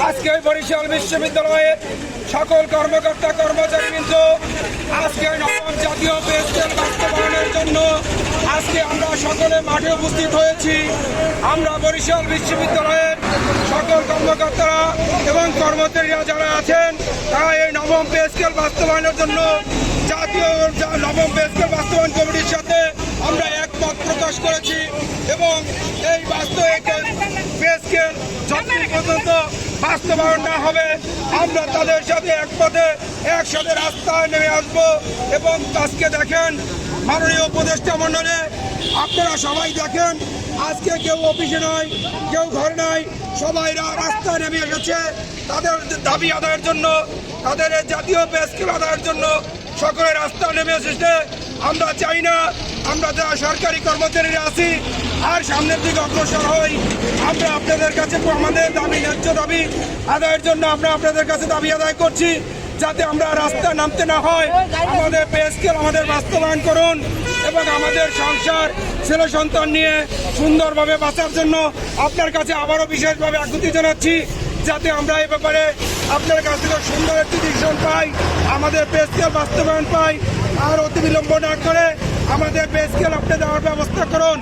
আজকে বরিশাল বিশ্ববিদ্যালয়ের সকল কর্মকর্তা কর্মচারীবৃন্দ আজকে নবম জাতীয় পে স্কেল বাস্তবায়নের জন্য আজকে আমরা সকলে মাঠে উপস্থিত হয়েছি। আমরা বরিশাল বিশ্ববিদ্যালয়ের সকল কর্মকর্তারা এবং কর্মচারীরা যারা আছেন তারা এই নবম পে স্কেল বাস্তবায়নের জন্য জাতীয় নবম পে স্কেল বাস্তবায়ন কমিটির সাথে আমরা একমত প্রকাশ করেছি এবং এই পে স্কেল যতদিন পর্যন্ত বাস্তবায়ন না হবে আমরা তাদের সাথে একসাথে রাস্তায় নেমে আসবো। এবং আজকে দেখেন মাননীয় উপদেষ্টা মণ্ডলে আপনারা সবাই দেখেন আজকে কেউ অফিসে নয়, কেউ ঘরে নয়, সবাই রাস্তায় নেমে এসেছে তাদের দাবি আদায়ের জন্য, তাদের জাতীয় পে স্কেল আদায়ের জন্য সকলে রাস্তায় নেমে এসেছে। আমরা চাই না আমরা যারা সরকারি কর্মচারীরা আছি আর সামনের দিকে অগ্রসর হই। আমরা আপনাদের কাছে আমাদের দাবি ন্যায্য দাবি আদায়ের জন্য আমরা আপনাদের কাছে দাবি আদায় করছি যাতে আমরা রাস্তায় নামতে না হয়। আমাদের পে স্কেল আমাদের বাস্তবায়ন করুন এবং আমাদের সংসার ছেলে সন্তান নিয়ে সুন্দরভাবে বাঁচার জন্য আপনার কাছে আবারও বিশেষভাবে আকুতি জানাচ্ছি যাতে আমরা এই ব্যাপারে আপনার কাছ থেকে সুন্দর একটি ডিসিশন পাই, আমাদের পে স্কেল বাস্তবায়ন পাই। আর অতি বিলম্ব না করে আমাদের পে স্কেল আপনি দেওয়ার ব্যবস্থা করুন।